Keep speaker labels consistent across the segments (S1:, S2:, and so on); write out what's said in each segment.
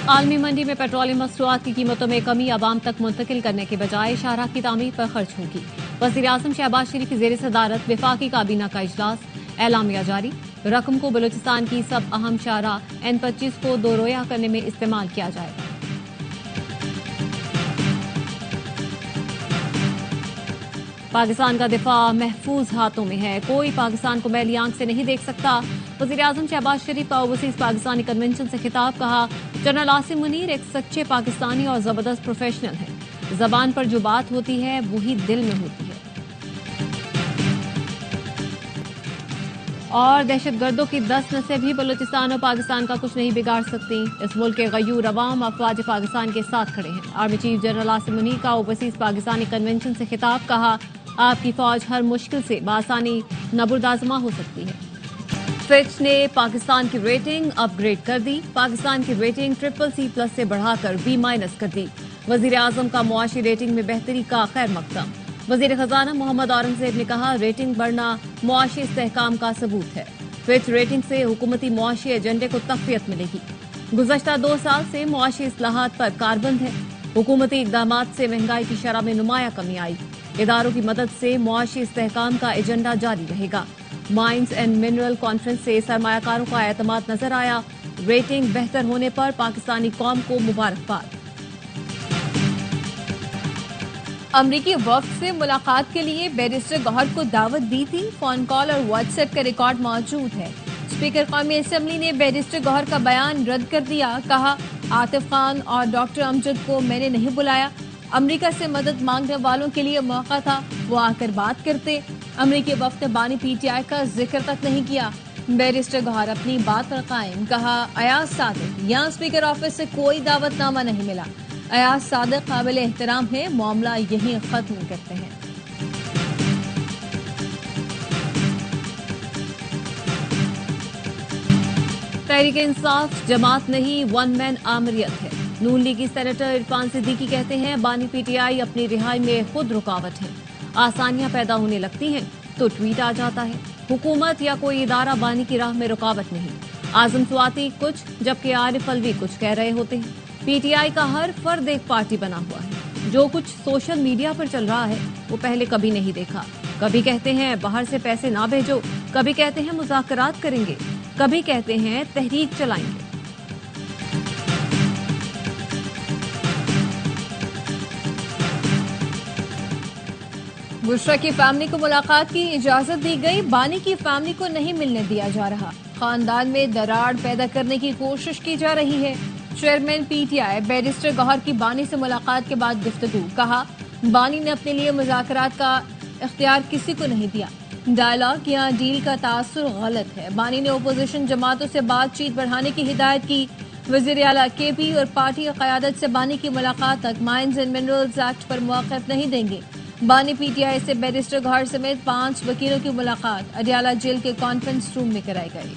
S1: आलमी मंडी में पेट्रोलियम मसनूआत की कीमतों में कमी आवाम तक मुंतकिल करने के बजाय शाहराह की तामीर पर खर्च होगी। वज़ीर-ए-आज़म शहबाज शरीफ की ज़ेर सदारत वफाकी काबीना का इजलास, एलामिया जारी। रकम को बलूचिस्तान की सब अहम शाहराह N25 को दो रोया करने में इस्तेमाल किया जाएगा। पाकिस्तान का दिफा महफूज हाथों में है, कोई पाकिस्तान को मैली आंख से नहीं देख सकता। वज़ीर-ए-आज़म शहबाज शरीफ का ओवरसीज पाकिस्तानी कन्वेंशन से खिताब, कहा जनरल आसिम मुनीर एक सच्चे पाकिस्तानी और जबरदस्त प्रोफेशनल है। जबान पर जो बात होती है वही दिल में होती है। और दहशतगर्दों की 10 नसें भी बलूचिस्तान और पाकिस्तान का कुछ नहीं बिगाड़ सकती। इस मुल्क के गयूर अवाम अफवाज पाकिस्तान के साथ खड़े हैं। Army chief general Asim Munir का ओवरसीज पाकिस्तानी कन्वेंशन से खिताब, कहा आपकी फौज हर मुश्किल से बासानी नबुर्दाजमा हो सकती है। फिच ने पाकिस्तान की रेटिंग अपग्रेड कर दी। पाकिस्तान की रेटिंग CCC+ से बढ़ाकर B- कर दी। वज़ीर-ए-आज़म का मुआशी रेटिंग में बेहतरी का खैर मकदम। वज़ीर खजाना मोहम्मद औरंगज़ेब ने कहा रेटिंग बढ़ना मुआशी इस्तेहकाम का सबूत है। फिच रेटिंग से हुकूमती मुआशी एजेंडे को तक़वियत मिलेगी। गुज़श्ता 2 साल से मुआशी इस्लाहात पर कारबंद है। हुकूमती इक़दामात से महंगाई की शरह में नुमाया कमी आई। इदारों की मदद से मुआशी इस्तेहकाम का एजेंडा जारी रहेगा। माइंस एंड मिनरल कॉन्फ्रेंस से सरमायाकारों का एतमाद नजर आया। रेटिंग बेहतर होने पर पाकिस्तानी कौम को मुबारकबाद।
S2: अमरीकी वफ्द से मुलाकात के लिए बैरिस्टर गौहर को दावत दी थी। फोन कॉल और व्हाट्सएप का रिकॉर्ड मौजूद है। स्पीकर कौमी असम्बली ने बैरिस्टर गौहर का बयान रद्द कर दिया। कहा आतिफ खान और डॉक्टर अमजद को मैंने नहीं बुलाया। अमेरिका से मदद मांगने वालों के लिए मौका था, वो आकर बात करते। अमेरिकी वफ्द ने बानी PTI का जिक्र तक नहीं किया। बैरिस्टर गौहर अपनी बात पर कायम। कहा अयाज सादिक, यहाँ स्पीकर ऑफिस से कोई दावतनामा नहीं मिला। अयाज सादिक काबिल एहतराम है, मामला यहीं खत्म करते हैं।
S1: तहरीक इंसाफ जमात नहीं, वन मैन आमरियत है। नून लीगी सेनेटर इरफान सिद्दीकी कहते हैं बानी PTI अपनी रिहाई में खुद रुकावट है। आसानियां पैदा होने लगती हैं तो ट्वीट आ जाता है। हुकूमत या कोई इदारा बानी की राह में रुकावट नहीं। आजम स्वाति कुछ जबकि आरिफ अलवी कुछ कह रहे होते हैं। PTI का हर फर्द एक पार्टी बना हुआ है। जो कुछ सोशल मीडिया पर चल रहा है वो पहले कभी नहीं देखा। कभी कहते हैं बाहर से पैसे ना भेजो, कभी कहते हैं मुज़ाकरात करेंगे, कभी कहते हैं तहरीक चलाएंगे।
S2: बुशरा की फैमिली को मुलाकात की इजाजत दी गई। बानी की फैमिली को नहीं मिलने दिया जा रहा। खानदान में दरार पैदा करने की कोशिश की जा रही है। चेयरमैन PTI बैरिस्टर गौहर की बानी से मुलाकात के बाद गुफ्तगू। कहा बानी ने अपने लिए मुज़ाकरात का इख्तियार किसी को नहीं दिया। डायलॉग या डील का तासुर गलत है। बानी ने अपोजिशन जमातों से बातचीत बढ़ाने की हिदायत की। वज़ीर आला KP और पार्टी की क़यादत से बानी की मुलाकात तक माइंस एंड मिनरल्स एक्ट पर मौक़िफ़ नहीं देंगे। बानी PTI से बैरिस्टर गौहर समेत 5 वकीलों की मुलाकात अडियाला जेल के कॉन्फ्रेंस रूम में कराई गई।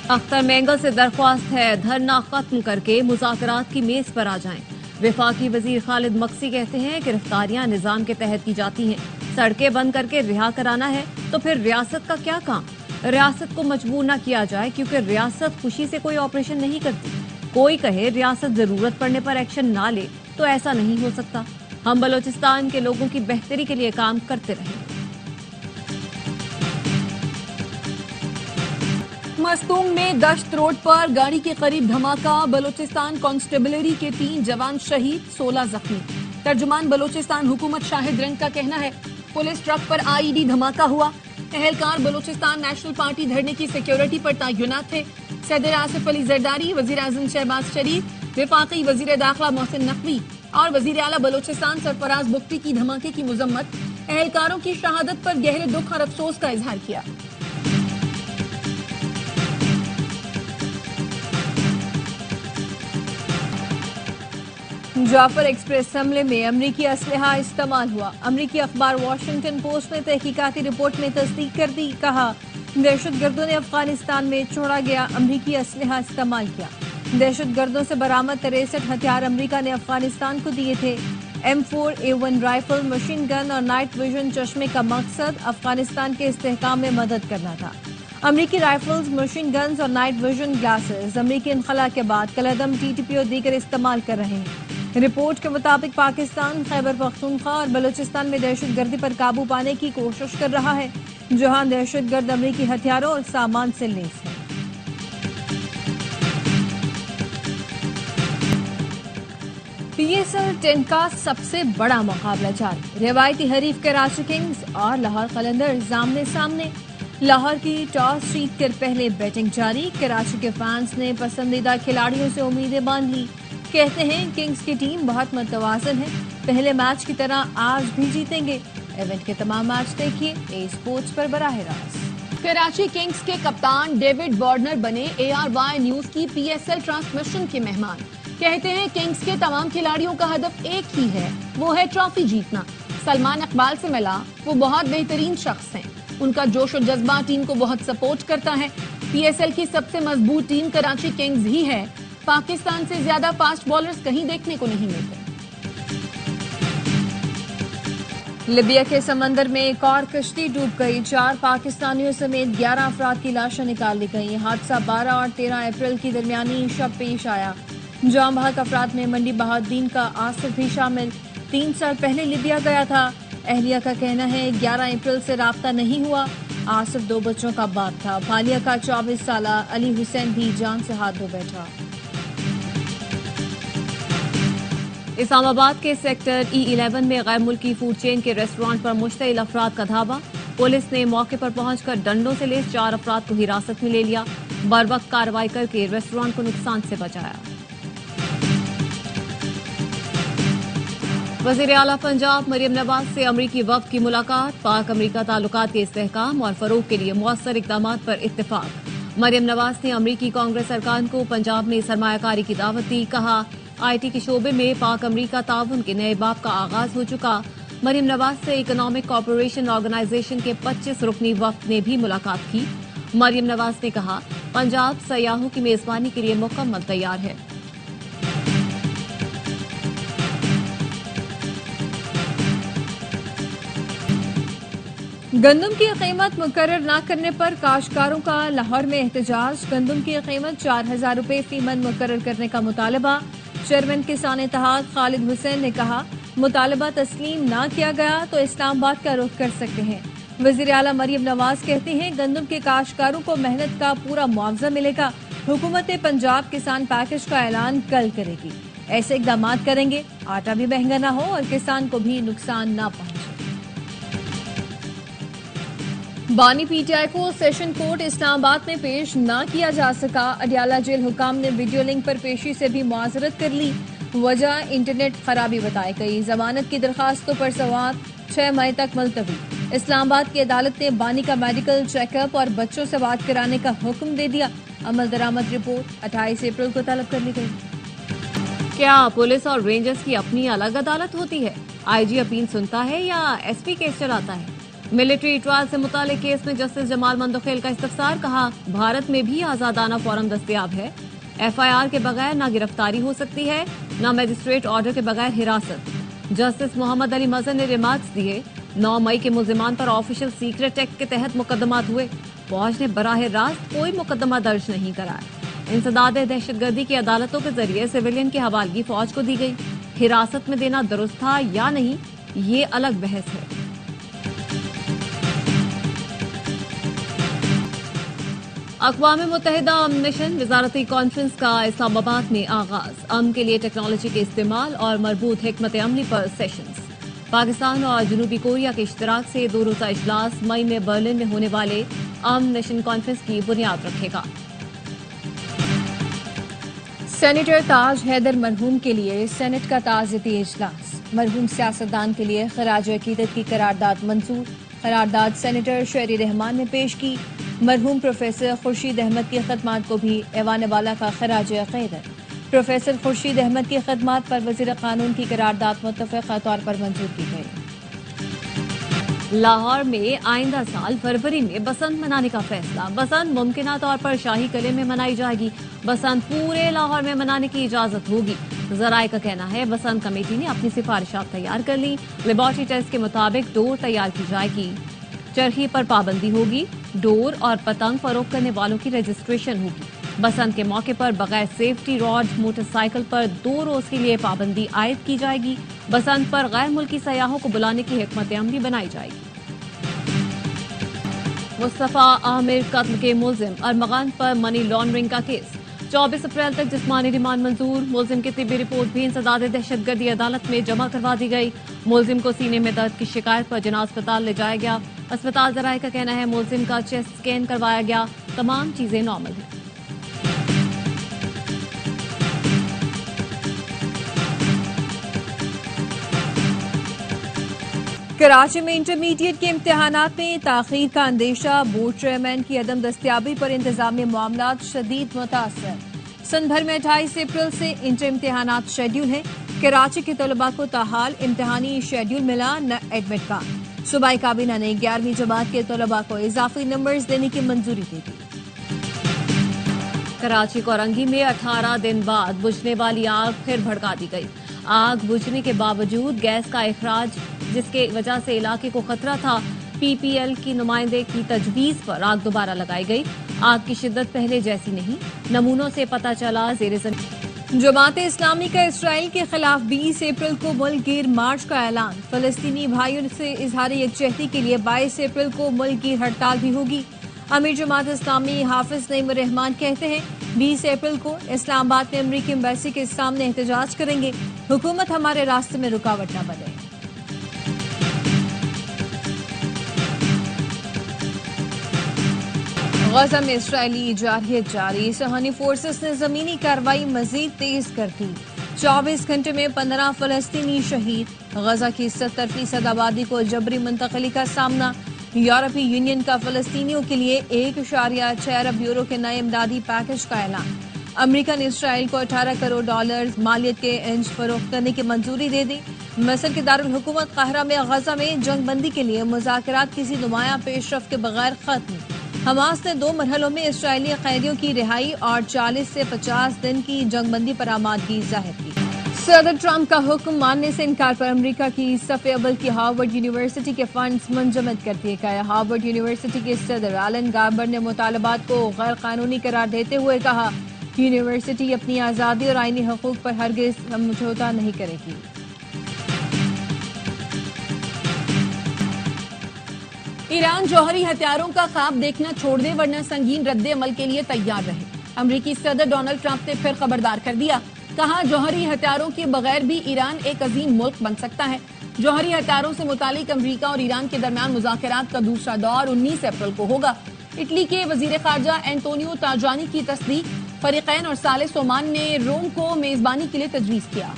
S1: अख्तर मेंगल से दरख्वास्त है धरना खत्म करके मुज़ाकरात की मेज पर आ जाएं। वफाकी वजीर खालिद मक्सी कहते हैं गिरफ्तारियां निजाम के तहत की जाती हैं। सड़कें बंद करके रिहा कराना है तो फिर रियासत का क्या काम। रियासत को मजबूर न किया जाए क्योंकि रियासत खुशी से कोई ऑपरेशन नहीं करती। कोई कहे रियासत जरूरत पड़ने पर एक्शन ना ले तो ऐसा नहीं हो सकता। हम बलोचिस्तान के लोगों की बेहतरी के लिए काम करते रहेंगे।
S2: मस्तूंग में दश्त रोड पर गाड़ी के करीब धमाका। बलूचिस्तान कांस्टेबलरी के 3 जवान शहीद, 16 जख्मी। तर्जुमान बलूचिस्तान हुकूमत शाहिद रंग का कहना है पुलिस ट्रक पर IED धमाका हुआ। एहलकार बलूचिस्तान नेशनल पार्टी धरने की सिक्योरिटी पर तैनात थे। सदर आसिफ अली जरदारी, वजीर आजम शहबाज शरीफ, वफाकी वजीर दाखिला मोहसिन नकवी और वजीर आला बलूचिस्तान सरफराज बुख्ती की धमाके की मजम्मत। एहलकारों की शहादत पर गहरे दुख और अफसोस का इजहार किया। जाफर एक्सप्रेस हमले में अमरीकी असलहा इस्तेमाल हुआ। अमरीकी अखबार वाशिंगटन पोस्ट ने तहकीकाती रिपोर्ट में तस्दीक कर दी। कहा दहशतगर्दों ने अफगानिस्तान में छोड़ा गया अमरीकी असलहा इस्तेमाल किया। दहशतगर्दों से बरामद 63 हथियार अमरीका ने अफगानिस्तान को दिए थे। M4A1 राइफल, मशीन गन और नाइट विजन चश्मे का मकसद अफगानिस्तान के इस्तेहकाम में मदद करना था। अमरीकी राइफल्स, मशीन गन्स और नाइट विजन ग्लासेस अमरीकी इनखला के बाद कलअदम TTP और दीगर इस्तेमाल कर रहे हैं। रिपोर्ट के मुताबिक पाकिस्तान खैबर पख्तूनख्वा और बलूचिस्तान में दहशतगर्दी पर काबू पाने की कोशिश कर रहा है, जहां दहशतगर्द अमरीकी हथियारों और सामान से लैस है। PSL 10 का सबसे बड़ा मुकाबला जारी, रिवायती हरीफ कराची किंग्स और लाहौर कलंदर्स आमने सामने। लाहौर की टॉस जीत कर पहले बैटिंग जारी, कराची के फैंस ने पसंदीदा खिलाड़ियों से उम्मीदें बांध ली। कहते हैं किंग्स की टीम बहुत मुतवाज़िन है, पहले मैच की तरह आज भी जीतेंगे। इवेंट के तमाम मैच देखिए ए स्पोर्ट्स पर बराह रास्त।
S3: कराची किंग्स के कप्तान डेविड वार्नर बने ARY न्यूज की PSL ट्रांसमिशन के मेहमान। कहते हैं किंग्स के तमाम खिलाड़ियों का हदफ एक ही है, वो है ट्रॉफी जीतना। सलमान इकबाल से मिला, वो बहुत बेहतरीन शख्स हैं, उनका जोश और जज्बा टीम को बहुत सपोर्ट करता है। PSL की सबसे मजबूत टीम कराची किंग्स ही है, पाकिस्तान से ज्यादा फास्ट बॉलर्स कहीं देखने को नहीं मिलते।
S2: लिबिया के समंदर में एक और कश्ती डूब गई, 4 पाकिस्तानियों समेत 11 अफराद की लाशें निकाल ली गई। हादसा 12 और 13 अप्रैल की दरमियानी शब पेश आया। जाम बहक अफराद में मंडी बहाउद्दीन का आसिफ भी शामिल, 3 साल पहले लिबिया गया था। अहलिया का कहना है 11 अप्रैल से राब्ता नहीं हुआ। आसिफ 2 बच्चों का बाप था। फालिया का 24 साला अली हुसैन भी जान से हाथ धो बैठा।
S1: इस्लामाबाद के सेक्टर E11 में गैर मुल्की फूड चेन के रेस्टोरेंट पर मुश्तइल अफराद का धावा। पुलिस ने मौके पर पहुंचकर डंडों से लैस 4 अफराद को हिरासत में ले लिया। बरवक्त कार्रवाई करके रेस्टोरेंट को नुकसान से बचाया। वज़ीर आला पंजाब मरियम नवाज से अमरीकी वफ़द की मुलाकात, पाक अमरीका ताल्लुकात के इस्तेहकाम और फरोग के लिए मौसर इक़दामात पर इत्तेफाक। मरियम नवाज ने अमरीकी कांग्रेस अरकान को पंजाब में सरमायाकारी की दावत दी। कहा IT के शोबे में पाक अमरीका ताउन के नए बाब का आगाज हो चुका। मरियम नवाज से इकोनॉमिक कॉर्पोरेशन ऑर्गेनाइजेशन के 25 रुकनी वफ़द ने भी मुलाकात की। मरियम नवाज ने कहा पंजाब सयाहों की मेजबानी के लिए मुकम्मल तैयार है।
S2: गंदम की कीमत मुकर्रर न करने पर काश्तकारों का लाहौर में एहतजाज। गंदम की कीमत 4000 रुपए फी मन मुकर्रर करने का मुतालबा। चेयरमैन किसान इत्तेहाद खालिद हुसैन ने कहा मुतालबा तस्लीम न किया गया तो इस्लामाबाद का रुख कर सकते हैं। वज़ीर आला मरियम नवाज कहते हैं गंदम के काश्तकारों को मेहनत का पूरा मुआवजा मिलेगा। हुकूमत पंजाब किसान पैकेज का ऐलान कल करेगी। ऐसे इकदाम करेंगे आटा भी महंगा न हो और किसान को भी नुकसान न पहुंचे। बानी PTI को सेशन कोर्ट इस्लामाबाद में पेश न किया जा सका। अडियाला जेल हुकाम ने वीडियो लिंक पर पेशी से भी मुआजरत कर ली। वजह इंटरनेट खराबी बताई गई। जमानत की दरखास्तों पर समाअत 6 मई तक मुलतवी। इस्लामाबाद की अदालत ने बानी का मेडिकल चेकअप और बच्चों से बात कराने का हुक्म दे दिया। अमल दरामद रिपोर्ट 28 अप्रैल को तलब कर ली गई।
S1: क्या पुलिस और रेंजर्स की अपनी अलग अदालत होती है? IG अपील सुनता है या SP केस चलाता है? मिलिट्री ट्रायल से मुतालिक केस में जस्टिस जमाल मंदखेल का इस्तफसार। कहा भारत में भी आजादाना फोरम दस्तयाब है। FIR के बगैर ना गिरफ्तारी हो सकती है, ना मजिस्ट्रेट ऑर्डर के बगैर हिरासत। जस्टिस मोहम्मद अली मजहर ने रिमार्क्स दिए। 9 मई के मुल्जिमान पर ऑफिशियल सीक्रेट एक्ट के तहत मुकदमात हुए। फौज ने बराह रास्त कोई मुकदमा दर्ज नहीं कराया। इंसदाद दहशतगर्दी की अदालतों के जरिए सिविलियन की हवालगी फौज को दी गई। हिरासत में देना दुरुस्त था या नहीं, ये अलग बहस है। अक़वाम मुत्तहिदा अमन मिशन वज़ारती कॉन्फ्रेंस का इस्लामाबाद में आगाज। अमन के लिए टेक्नोलॉजी के इस्तेमाल और मरबूत हिकमत अमली पर सेशंस। पाकिस्तान और जनूबी कोरिया के इश्तराक से 2 रोज़ा इजलास मई में बर्लिन में होने वाले अमन मिशन कॉन्फ्रेंस की बुनियाद रखेगा।
S2: सेनेटर ताज हैदर मरहूम के लिए सेनेट का ताज़ियती इजलास। मरहूम सियासतदान के लिए खराज अकीदत की करारदाद मंजूर। करारदाद सेनेटर शहरी रहमान ने पेश की। मरहूम प्रोफेसर खुर्शीद अहमद की खदमात को भी ऐवान वाला का खराज अकीदत। प्रोफेसर खुर्शीद अहमद की खदमात पर वज़ीर कानून की करारदाद मुत्तफ़क़ा तौर पर मंजूर की गई।
S1: लाहौर में आइंदा साल फरवरी में बसंत मनाने का फैसला। बसंत मुमकिना तौर पर शाही किले में मनाई जाएगी। बसंत पूरे लाहौर में मनाने की इजाजत होगी। ذرائع کا کہنا ہے بسنت کمیٹی نے اپنی سفارشات تیار کر لی. لیبارٹری ٹیسٹ کے مطابق ڈور تیار کی جائے گی. چرخی پر پابندی ہوگی. ڈور اور پتنگ فروخت کرنے والوں کی رجسٹریشن ہوگی. بسنت کے موقع پر بغیر سیفٹی راڈ موٹر سائیکل پر 2 روز کے لیے پابندی عائد کی جائے گی. بسنت پر غیر ملکی سیاحوں کو بلانے کی حکمت عملی بنائی جائے گی. مصطفیٰ عامر قتل کے ملزم ارمغان پر منی لانڈرنگ کا کیس. 24 اپریل تک جسمانی ریمانڈ منظور. ملزم کی طبی رپورٹ بھی انسداد دہشت گردی عدالت میں جمع کروا دی گئی. ملزم کو سینے میں درد کی شکایت پر جناح اسپتال لے جایا گیا. اسپتال ذرائع کا کہنا ہے ملزم کا چیسٹ سکین کروایا گیا. تمام چیزیں نارمل ہیں.
S2: کراچی میں انٹرمیڈیٹ کے امتحانات میں تاخیر کا اندیشہ. بورڈ چیئرمین کی عدم دستیابی پر انتظامیہ معاملات شدید متاثر. سن بھر میں 28 اپریل سے انٹر امتحانات شیڈیول ہیں. کراچی کے طلباء کو تاحال امتحانی شیڈیول ملا نہ ایڈمٹ کا. صوبائی کابینہ نے 11ویں جماعت کے طلباء کو اضافی نمبرز دینے کی منظوری دے دی.
S1: کراچی کورنگی میں 18 دن بعد بجھنے والی آگ پھر بھڑکا دی گئی. آگ بجھنے کے باوجود گیس کا اخراج جس کی وجہ سے علاقے کو خطرہ تھا. پی پی ایل کی نمائندے کی تجویز پر آگ دوبارہ لگائی گئی. آگ کی شدت پہلے جیسی نہیں. نمونوں سے پتہ چلا زیر زمین.
S2: جماعت اسلامی کا اسرائیل کے خلاف 20 اپریل کو ملک گیر مارچ کا اعلان. فلسطینی بھائیوں سے اظہار یکجہتی کے لیے 22 اپریل کو ملک گیر ہڑتال بھی ہوگی. امیر جماعت اسلامی حافظ نعیم الرحمان کہتے ہیں 20 اپریل کو اسلام آباد میں امریکی ایمبیسی کے سامنے احتجاج کریں گے. حکومت ہمارے راستے میں رکاوٹ نہ بنے. غزہ میں اسرائیلی جارحیت جاری. سہانی فورسز نے زمینی کارروائی مزید تیز کر دی. 24 گھنٹے میں 15 فلسطینی شہید. غزہ کی 70% آبادی کو جبری منتقلی کا سامنا. یورپی یونین کا فلسطینیوں کے لیے 1.6 ارب یورو کے نئے امدادی پیکج کا اعلان. امریکہ نے اسرائیل کو $18 کروڑ مالیت کے انچ فروخت کرنے کی منظوری دے دی. مصر کے دارالحکومت قاہرہ میں غزہ میں جنگ بندی کے لیے مذاکرات کسی نمایاں پیش رفت کے بغیر ختم. حماس نے 2 مرحلوں میں اسرائیلی قیدیوں کی رہائی اور 40 سے 50 دن کی جنگ بندی پر آمادگی ظاہر کی. صدر ٹرمپ کا حکم ماننے سے انکار پر امریکہ کی صف اول کی ہارورڈ یونیورسٹی کے فنڈز منجمد کر دیے گئے. ہارورڈ یونیورسٹی کے صدر ایلن گاربر نے مطالبات کو غیر قانونی قرار دیتے ہوئے کہا یونیورسٹی اپنی آزادی اور آئینی حقوق پر ہرگز سمجھوتا نہیں کرے گی.
S3: ایران جوہری ہتھیاروں کا خواب دیکھنا چھوڑ دے ورنہ سنگین رد عمل کے لیے تیار رہے. امریکی صدر ڈونلڈ ٹرمپ نے پھر خبردار کر دیا. کہا جوہری ہتھیاروں کے بغیر بھی ایران ایک عظیم ملک بن سکتا ہے. جوہری ہتھیاروں سے متعلق امریکہ اور ایران کے درمیان مذاکرات کا دوسرا دور 19 اپریل کو ہوگا. اٹلی کے وزیر خارجہ اینٹونیو تاجانی کی تصدیق. فریقین اور ثالث عمان نے روم کو میزبانی کے لیے تجویز کیا.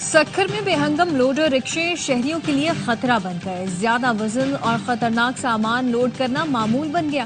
S2: سکھر میں بے ہنگم لوڈر رکشے شہریوں کے لیے خطرہ بن گئے. زیادہ وزن اور خطرناک سامان لوڈ کرنا معمول بن گیا.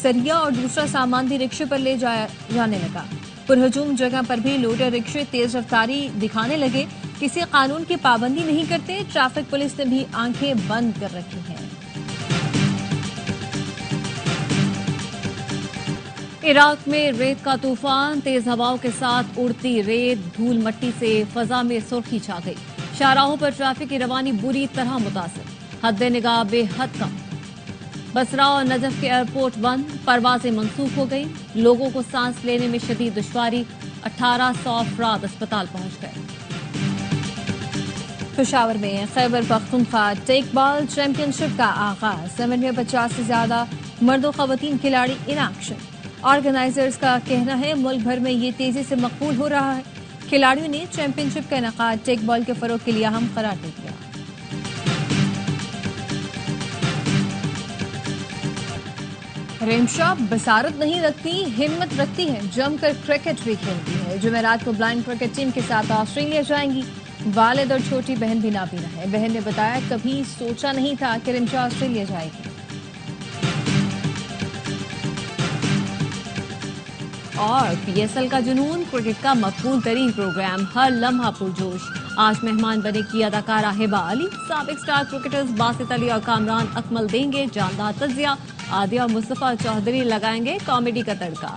S2: سریا اور دوسرا سامان بھی رکشے پر لے جانے لگا. پرہجوم جگہ پر بھی لوڈر رکشے تیز رفتاری دکھانے لگے. کسی قانون کی پابندی نہیں کرتے. ٹریفک پولیس نے بھی آنکھیں بند کر رکھی ہیں.
S1: عراق میں ریت کا طوفان. تیز ہواؤں کے ساتھ اڑتی ریت دھول مٹی سے فضا میں سرخی چھا گئی. شاہراہوں پر ٹریفک کی روانی بری طرح متاثر. حد نگاہ بے حد کم. بصرہ اور نجف کے ایئرپورٹ بند. پروازیں منسوخ ہو گئی. لوگوں کو سانس لینے میں شدید دشواری. 1800 افراد اسپتال پہنچ گئے.
S2: پشاور میں خیبر پختونخوا ٹیک بال چیمپئن شپ کا آغاز. 50 سے زیادہ مرد و خواتین کھلاڑی ان ایکشن. آرگنائزرز کا کہنا ہے ملک بھر میں یہ تیزی سے مقبول ہو رہا ہے. کھلاڑیوں نے چیمپئن شپ کا انعقاد ٹیک بال کے فروغ کے لیے اہم قرار دے دیا. ریمشا بصارت نہیں رکھتی ہمت رکھتی ہے. جم کر کرکٹ بھی کھیلتی ہے. جمعرات کو بلائنڈ کرکٹ ٹیم کے ساتھ آسٹریلیا جائیں گی. والد اور چھوٹی بہن بھی نابینا ہے. بہن نے بتایا کبھی سوچا نہیں تھا کہ ریمشا آسٹریلیا جائے گی.
S1: اور پی ایس ایل کا جنون. کرکٹ کا مقبول ترین پروگرام ہر لمحہ پرجوش. آج مہمان بنے کی اداکارہ ہبہ علی. سابق سٹار کرکٹرز باسط علی اور کامران اکمل دیں گے جاندار تجزیہ. عادیہ اور مصطفیٰ چودھری لگائیں گے کامیڈی کا تڑکا.